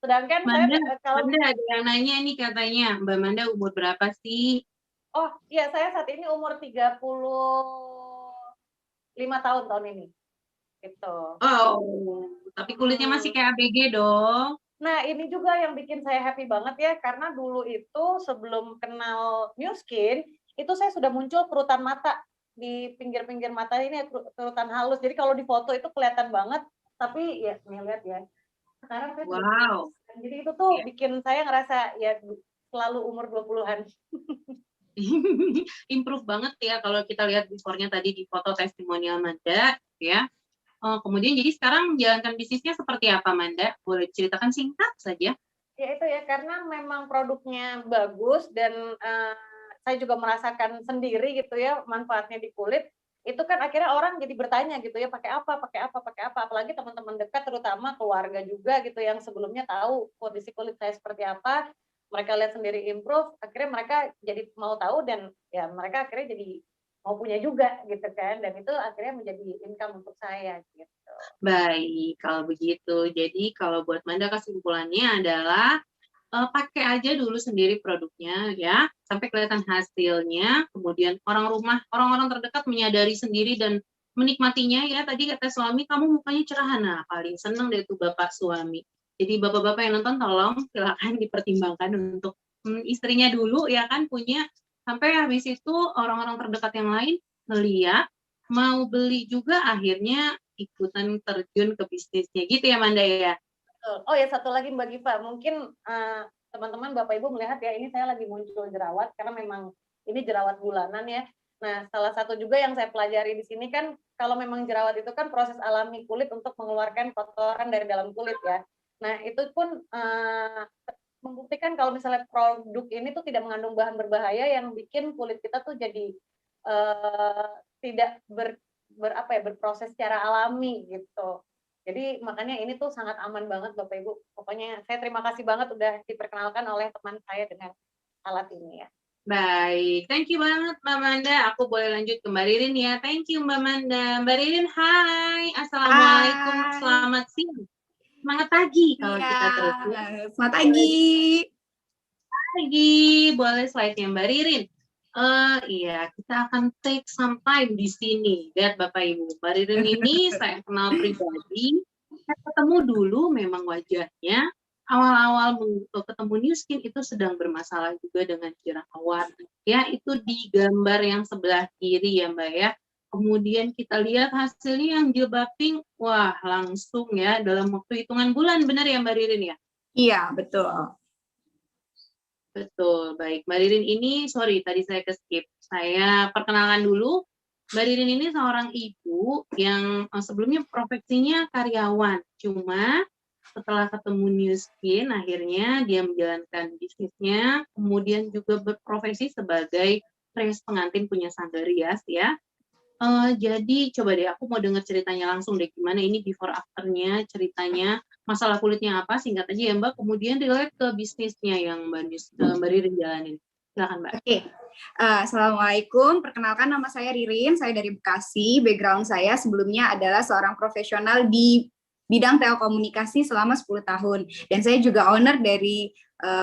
Sedangkan saya Manda, kalau Manda ada yang nanya nih katanya, Mbak Manda umur berapa sih? Oh, iya saya saat ini umur 35 tahun tahun ini, gitu. Oh, tapi kulitnya masih kayak ABG dong. Nah, ini juga yang bikin saya happy banget ya, karena dulu itu sebelum kenal New Skin, itu saya sudah muncul kerutan mata di pinggir-pinggir mata ini, kerutan halus. Jadi kalau di foto itu kelihatan banget, tapi ya nih lihat ya. Sekarang saya Wow. jadi itu tuh bikin saya ngerasa ya selalu umur 20-an. Improve banget ya kalau kita lihat before-nya tadi di foto testimonial Manda ya. Kemudian jadi sekarang menjalankan bisnisnya seperti apa Manda? Boleh ceritakan singkat saja? Ya itu ya, karena memang produknya bagus dan saya juga merasakan sendiri gitu ya manfaatnya di kulit. Itu kan akhirnya orang jadi bertanya gitu ya, pakai apa, pakai apa, pakai apa. Apalagi teman-teman dekat, terutama keluarga juga gitu yang sebelumnya tahu kondisi kulit saya seperti apa. Mereka lihat sendiri improve, akhirnya mereka jadi mau tahu dan ya mereka akhirnya jadi mau punya juga gitu kan. Dan itu akhirnya menjadi income untuk saya gitu. Baik, kalau begitu. Jadi kalau buat Manda kesimpulannya adalah pakai aja dulu sendiri produknya ya, sampai kelihatan hasilnya. Kemudian orang-orang terdekat menyadari sendiri dan menikmatinya ya. Tadi kata suami, kamu mukanya cerah. Nah, paling seneng deh tuh bapak suami. Jadi bapak-bapak yang nonton tolong silakan dipertimbangkan untuk istrinya dulu ya kan punya. Sampai habis itu orang-orang terdekat yang lain melihat mau beli juga akhirnya ikutan terjun ke bisnisnya gitu ya Manda ya. Oh ya, satu lagi Mbak Giva, mungkin teman-teman Bapak Ibu melihat ya, ini saya lagi muncul jerawat karena memang ini jerawat bulanan ya. Nah, salah satu juga yang saya pelajari di sini kan, kalau memang jerawat itu kan proses alami kulit untuk mengeluarkan kotoran dari dalam kulit ya. Nah, itu pun membuktikan kalau misalnya produk ini tuh tidak mengandung bahan berbahaya yang bikin kulit kita tuh jadi tidak berproses secara alami gitu. Jadi makanya ini tuh sangat aman banget Bapak Ibu. Pokoknya saya terima kasih banget udah diperkenalkan oleh teman saya dengan alat ini ya. Baik, thank you banget Mbak Manda. Aku boleh lanjut ke Mbak Ririn ya. Thank you Mbak Manda. Mbak Ririn, hai. Assalamualaikum, selamat siang. Semangat pagi kalau kita terus ya. Selamat pagi. Pagi, boleh slide-nya Mbak Ririn. Iya, kita akan take some time di sini. Lihat Bapak Ibu, Mbak Ririn ini saya kenal pribadi. Saya ketemu dulu memang wajahnya. Awal-awal ketemu New Skin itu sedang bermasalah juga dengan jerawat. Ya, itu di gambar yang sebelah kiri ya Mbak ya. Kemudian kita lihat hasilnya yang jilbab pink, wah langsung ya dalam waktu hitungan bulan, benar ya Mbak Ririn ya? Iya, betul. Betul, baik. Mbak Ririn ini, sorry tadi saya ke-skip. Saya perkenalkan dulu, Mbak Ririn ini seorang ibu yang sebelumnya profesinya karyawan. Cuma setelah ketemu New Skin, akhirnya dia menjalankan bisnisnya, kemudian juga berprofesi sebagai rias pengantin punya sandal rias ya. Jadi coba deh aku mau dengar ceritanya langsung deh, gimana ini before after-nya, ceritanya, masalah kulitnya apa, singkat aja ya Mbak, kemudian relate ke bisnisnya yang Mbak Ririn jalanin. Silakan Mbak. Oke. Assalamualaikum, perkenalkan nama saya Ririn, saya dari Bekasi. Background saya sebelumnya adalah seorang profesional di bidang telekomunikasi selama 10 tahun. Dan saya juga owner dari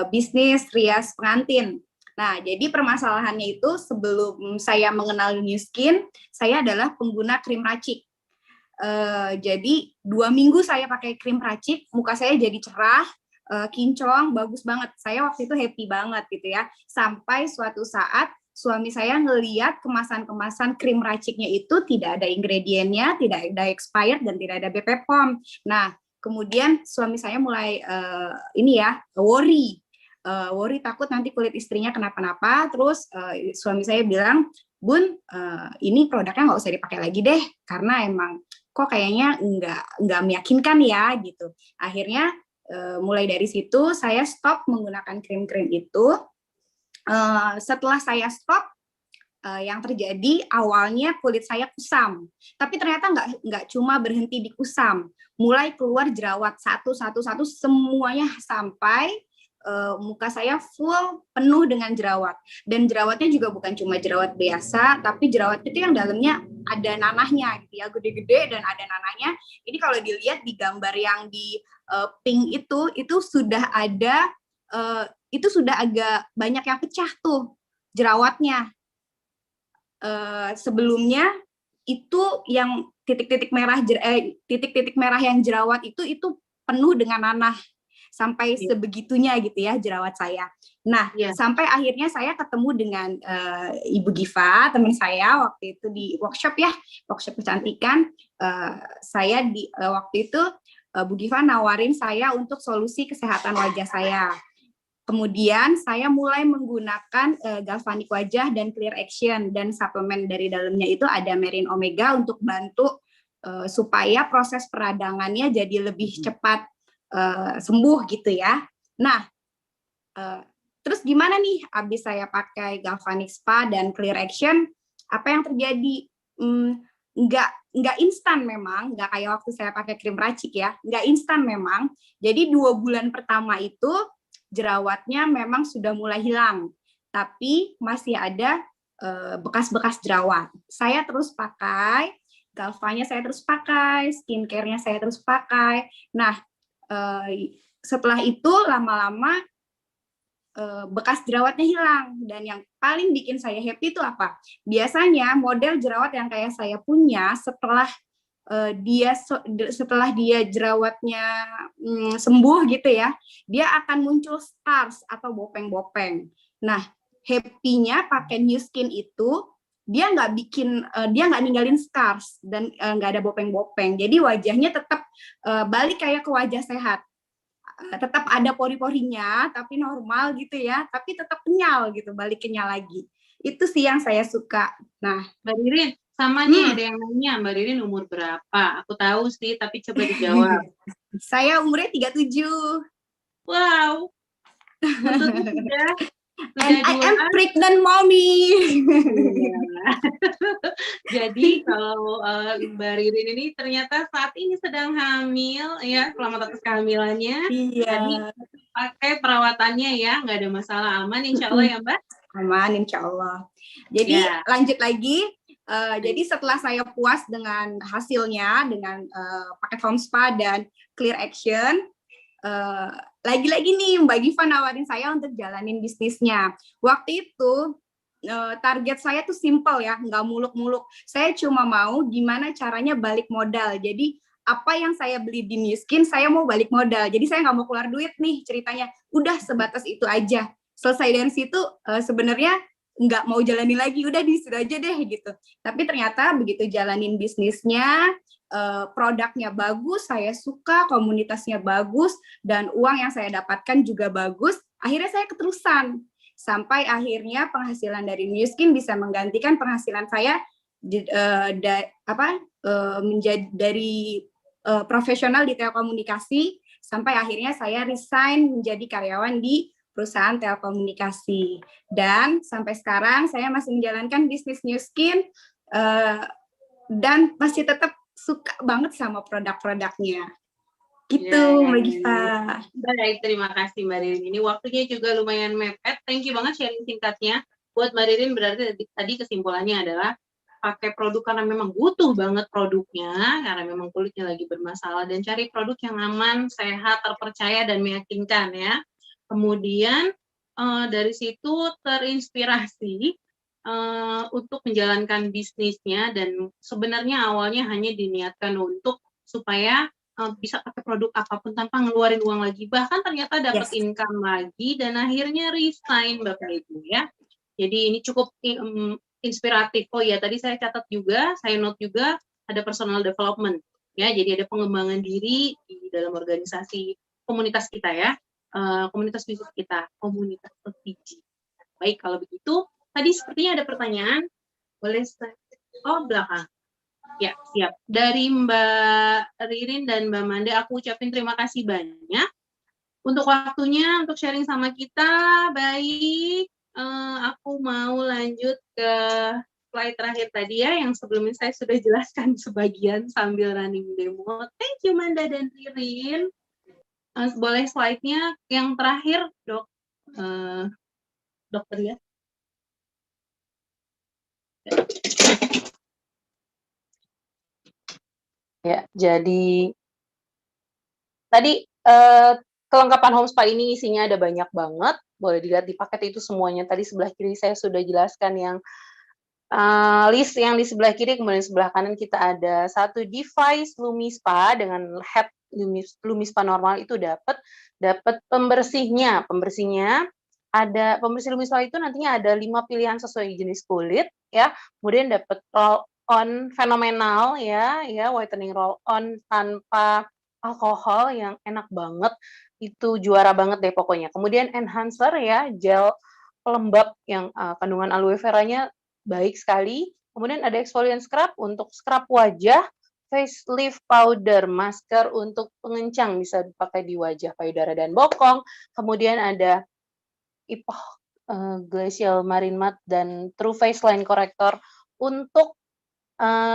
bisnis rias pengantin. Nah, jadi permasalahannya itu sebelum saya mengenal New Skin, saya adalah pengguna krim racik. Jadi 2 minggu saya pakai krim racik, muka saya jadi cerah, kinclong, bagus banget. Saya waktu itu happy banget gitu ya. Sampai suatu saat suami saya ngeliat kemasan-kemasan krim raciknya itu tidak ada ingredientnya, tidak ada expired dan tidak ada BP POM. Nah, kemudian suami saya mulai worry takut nanti kulit istrinya kenapa-napa. Terus suami saya bilang, Bun, ini produknya nggak usah dipakai lagi deh, karena emang kok kayaknya nggak meyakinkan ya gitu. Akhirnya mulai dari situ saya stop menggunakan krim-krim itu. Setelah saya stop, yang terjadi awalnya kulit saya kusam, tapi ternyata nggak cuma berhenti di kusam, mulai keluar jerawat satu semuanya sampai muka saya full penuh dengan jerawat. Dan jerawatnya juga bukan cuma jerawat biasa, tapi jerawat itu yang dalamnya ada nanahnya gitu ya, gede-gede dan ada nanahnya. Ini kalau dilihat di gambar yang di pink itu sudah ada itu sudah agak banyak yang pecah tuh. jerawatnya. Sebelumnya itu yang titik-titik merah yang jerawat itu penuh dengan nanah sampai sebegitunya gitu ya jerawat saya. Nah, sampai akhirnya saya ketemu dengan Ibu Giva, teman saya waktu itu di workshop kecantikan. Saya waktu itu Bu Giva nawarin saya untuk solusi kesehatan wajah saya. Kemudian saya mulai menggunakan galvanik wajah dan clear action, dan suplemen dari dalamnya itu ada Marine Omega untuk bantu supaya proses peradangannya jadi lebih cepat sembuh gitu ya. Nah, terus gimana nih abis saya pakai galvanik spa dan clear action, apa yang terjadi? Nggak instan memang, nggak kayak waktu saya pakai krim racik ya, nggak instan memang. Jadi 2 bulan pertama itu jerawatnya memang sudah mulai hilang, tapi masih ada bekas-bekas jerawat. Saya terus pakai, galvanya saya terus pakai, skincare-nya saya terus pakai. Nah, setelah itu lama-lama bekas jerawatnya hilang, dan yang paling bikin saya happy itu apa? Biasanya model jerawat yang kayak saya punya setelah dia jerawatnya sembuh gitu ya, dia akan muncul scars atau bopeng-bopeng. Nah, happy-nya pakai New Skin itu dia nggak ninggalin scars dan nggak ada bopeng-bopeng. Jadi wajahnya tetap balik kayak ke wajah sehat. Tetap ada pori-porinya tapi normal gitu ya, tapi tetap kenyal gitu, balik kenyal lagi. Itu sih yang saya suka. Nah, Mbak Ririn, sama nih ada yang nanya, Mbak Ririn umur berapa? Aku tahu sih, tapi coba dijawab. Saya umurnya 37. Wow, betul sudah And I am pregnant mommy. Jadi kalau Mbak Ririn ini ternyata saat ini sedang hamil ya, selamat atas kehamilannya. Iya. Jadi pakai perawatannya ya, nggak ada masalah, aman insya Allah ya Mbak? Aman insya Allah. Jadi lanjut lagi. Jadi setelah saya puas dengan hasilnya, dengan paket home spa dan clear action, lagi-lagi nih Mbak Giva nawarin saya untuk jalanin bisnisnya. Waktu itu target saya tuh simple ya, nggak muluk-muluk. Saya cuma mau gimana caranya balik modal. Jadi apa yang saya beli di New Skin, saya mau balik modal. Jadi saya nggak mau keluar duit nih ceritanya. Udah sebatas itu aja. Selesai dari situ sebenarnya nggak mau jalanin lagi, udah di situ aja deh gitu. Tapi ternyata begitu jalanin bisnisnya, produknya bagus, saya suka, komunitasnya bagus, dan uang yang saya dapatkan juga bagus, akhirnya saya keterusan. Sampai akhirnya penghasilan dari New Skin bisa menggantikan penghasilan saya menjadi dari profesional di telekomunikasi, sampai akhirnya saya resign menjadi karyawan di perusahaan telekomunikasi. Dan sampai sekarang saya masih menjalankan bisnis New Skin dan masih tetap suka banget sama produk-produknya. Gitu, Mbak Giva. Baik, terima kasih Mbak Ririn. Ini waktunya juga lumayan mepet. Thank you banget sharing singkatnya. Buat Mbak Ririn berarti tadi kesimpulannya adalah pakai produk karena memang butuh banget produknya, karena memang kulitnya lagi bermasalah, dan cari produk yang aman, sehat, terpercaya, dan meyakinkan ya. Kemudian dari situ terinspirasi untuk menjalankan bisnisnya, dan sebenarnya awalnya hanya diniatkan untuk supaya bisa pakai produk apapun tanpa ngeluarin uang lagi, bahkan ternyata dapat income lagi, dan akhirnya resign Bapak Ibu ya. Jadi ini cukup inspiratif. Oh ya, tadi saya catat juga, saya note juga ada personal development ya, jadi ada pengembangan diri di dalam organisasi komunitas kita ya, komunitas bisnis kita, komunitas LPG. Baik, kalau begitu tadi sepertinya ada pertanyaan, boleh belakang. Ya, siap. Dari Mbak Ririn dan Mbak Manda, aku ucapin terima kasih banyak untuk waktunya, untuk sharing sama kita. Baik, aku mau lanjut ke slide terakhir tadi ya, yang sebelumnya saya sudah jelaskan sebagian sambil running demo. Thank you Manda dan Ririn. Boleh slide-nya yang terakhir, Dok. Dokter ya. Ya, jadi tadi kelengkapan home spa ini isinya ada banyak banget, boleh dilihat di paket itu semuanya. Tadi sebelah kiri saya sudah jelaskan yang list yang di sebelah kiri, kemudian sebelah kanan kita ada satu device LumiSpa dengan head LumiSpa normal itu dapat pembersihnya ada pembersih LumiSpa itu nantinya ada 5 pilihan sesuai jenis kulit ya, kemudian dapat roll on fenomenal ya whitening roll on tanpa alkohol yang enak banget, itu juara banget deh pokoknya. Kemudian enhancer ya, gel pelembab yang kandungan aloe veranya baik sekali. Kemudian ada exfoliant scrub untuk scrub wajah, facelift powder, masker untuk pengencang bisa dipakai di wajah, payudara dan bokong. Kemudian ada Epoch Glacial Marine Matte dan True Face Line Corrector untuk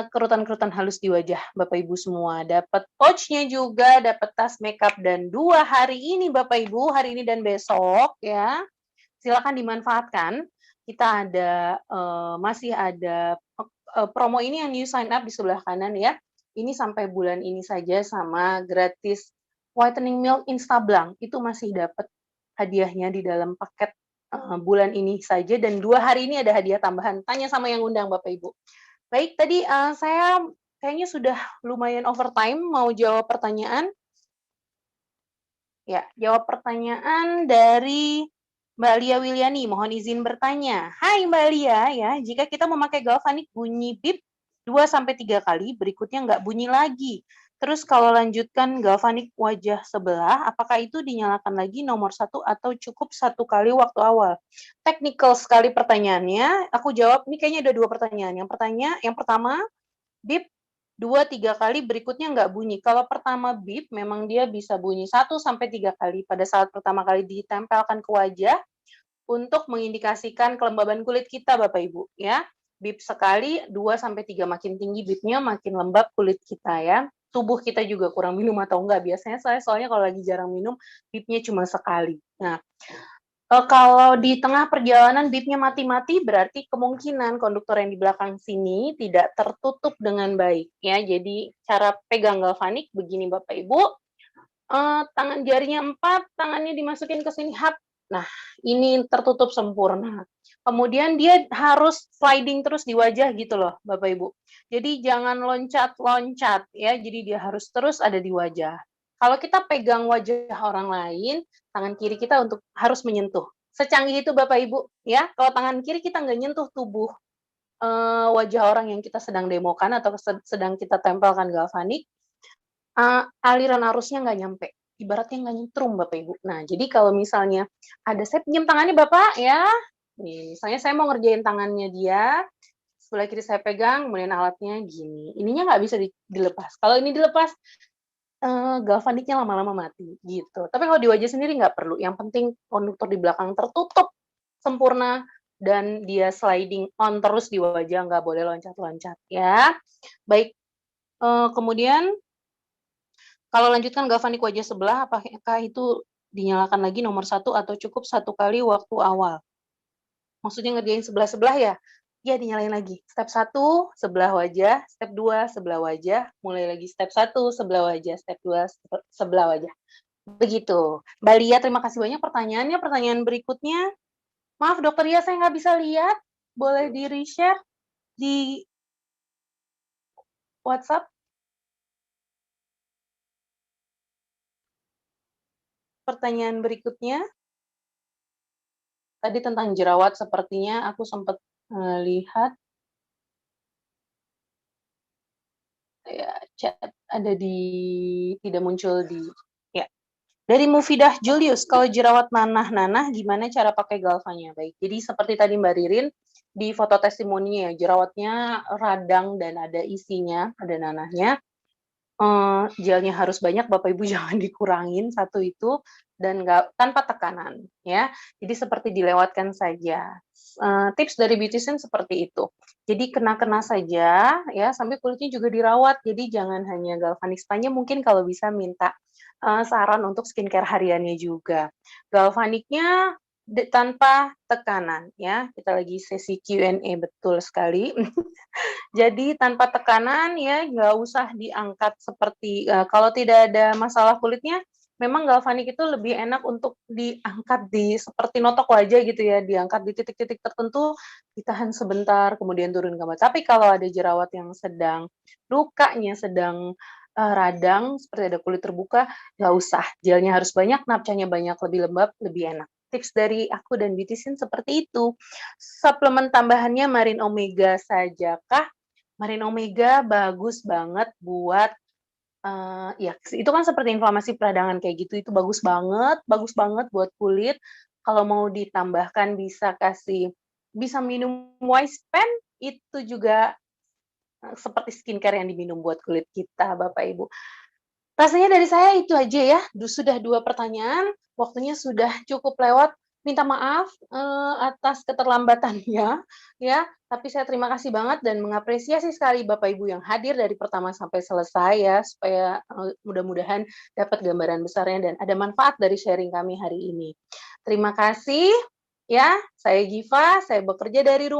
kerutan-kerutan halus di wajah Bapak Ibu semua. Dapat pouch-nya juga, dapat tas makeup dan 2 hari ini Bapak Ibu, hari ini dan besok ya. Silakan dimanfaatkan. Kita ada masih ada promo ini yang new sign up di sebelah kanan ya. Ini sampai bulan ini saja sama gratis whitening milk Instablanc. Itu masih dapat hadiahnya di dalam paket bulan ini saja dan 2 hari ini ada hadiah tambahan. Tanya sama yang undang Bapak Ibu. Baik, tadi saya kayaknya sudah lumayan overtime mau jawab pertanyaan. Ya, jawab pertanyaan dari Mbak Lia Wiliani, mohon izin bertanya. Hai Mbak Lia, ya, jika kita memakai galvanik bunyi bip 2-3 kali, berikutnya nggak bunyi lagi. Terus kalau lanjutkan galvanik wajah sebelah, apakah itu dinyalakan lagi nomor 1 atau cukup 1 kali waktu awal? Technical sekali pertanyaannya, aku jawab, ini kayaknya ada 2 pertanyaan. Yang pertama, bip 2-3 kali berikutnya nggak bunyi. Kalau pertama bip, memang dia bisa bunyi 1-3 kali pada saat pertama kali ditempelkan ke wajah untuk mengindikasikan kelembaban kulit kita, Bapak Ibu. Ya, bip sekali, 2-3 makin tinggi bipnya, makin lembab kulit kita ya. Tubuh kita juga kurang minum atau enggak. Biasanya saya soalnya kalau lagi jarang minum, bipnya cuma sekali. Nah, kalau di tengah perjalanan bipnya mati-mati, berarti kemungkinan konduktor yang di belakang sini tidak tertutup dengan baik ya. Jadi cara pegang galvanik begini Bapak Ibu, tangan jarinya 4, tangannya dimasukin ke sini, hap. Nah, ini tertutup sempurna. Kemudian dia harus sliding terus di wajah gitu loh Bapak Ibu. Jadi jangan loncat-loncat ya, jadi dia harus terus ada di wajah. Kalau kita pegang wajah orang lain, tangan kiri kita harus menyentuh. Secanggih itu Bapak Ibu ya. Kalau tangan kiri kita nggak nyentuh tubuh wajah orang yang kita sedang demokan atau sedang kita tempelkan galvanik, aliran arusnya nggak nyampe. Ibaratnya nggak nyetrum Bapak Ibu. Nah, jadi kalau misalnya saya pinjam tangannya Bapak ya. Nih, misalnya saya mau ngerjain tangannya dia, sebelah kiri saya pegang, kemudian alatnya gini. Ininya nggak bisa dilepas. Kalau ini dilepas, galvaniknya lama-lama mati gitu. Tapi kalau di wajah sendiri nggak perlu. Yang penting konduktor di belakang tertutup sempurna dan dia sliding on terus di wajah, nggak boleh loncat-loncat ya. Baik, kemudian kalau lanjutkan galvanik wajah sebelah, apakah itu dinyalakan lagi nomor 1 atau cukup 1 kali waktu awal? Maksudnya ngerjain sebelah-sebelah ya? Ya, dinyalain lagi. Step 1, sebelah wajah. Step 2, sebelah wajah. Mulai lagi step 1, sebelah wajah. Step 2, sebelah wajah. Begitu. Mbak Lia, terima kasih banyak pertanyaannya. Pertanyaan berikutnya. Maaf, Dokter Lia, saya nggak bisa lihat. Boleh di-reshare di WhatsApp? Pertanyaan berikutnya. Tadi tentang jerawat, sepertinya aku sempat lihat ya chat ada tidak muncul di ya. Dari Mufidah Julius, kalau jerawat nanah-nanah gimana cara pakai galvanya? Baik. Jadi seperti tadi Mbak Ririn di foto testimoninya ya, jerawatnya radang dan ada isinya, ada nanahnya. Gelnya harus banyak, Bapak Ibu jangan dikurangin satu itu dan tanpa tekanan ya. Jadi seperti dilewatkan saja. Tips dari beautician seperti itu. Jadi kena-kena saja ya, sampai kulitnya juga dirawat. Jadi jangan hanya galvanik spa-nya, mungkin kalau bisa minta saran untuk skincare hariannya juga. Galvaniknya tanpa tekanan ya. Kita lagi sesi Q&A, betul sekali. Jadi tanpa tekanan ya, nggak usah diangkat seperti kalau tidak ada masalah kulitnya, memang galvanik itu lebih enak untuk diangkat seperti notok wajah gitu ya, diangkat di titik-titik tertentu, ditahan sebentar, kemudian turun ke bawah. Tapi kalau ada jerawat yang lukanya sedang radang, seperti ada kulit terbuka, nggak usah. Gelnya harus banyak, napcanya banyak, lebih lembab, lebih enak. Tips dari aku dan Beautician seperti itu. Suplemen tambahannya Marine Omega saja kah? Marine Omega bagus banget buat ya itu kan seperti inflamasi peradangan kayak gitu, itu bagus banget buat kulit. Kalau mau ditambahkan bisa minum Wisepan, itu juga seperti skincare yang diminum buat kulit kita, Bapak Ibu. Rasanya dari saya itu aja ya, sudah 2 pertanyaan, waktunya sudah cukup lewat. Minta maaf atas keterlambatannya ya, tapi saya terima kasih banget dan mengapresiasi sekali Bapak Ibu yang hadir dari pertama sampai selesai ya, supaya mudah-mudahan dapat gambaran besarnya dan ada manfaat dari sharing kami hari ini. Terima kasih ya, saya Giva, saya bekerja dari rumah.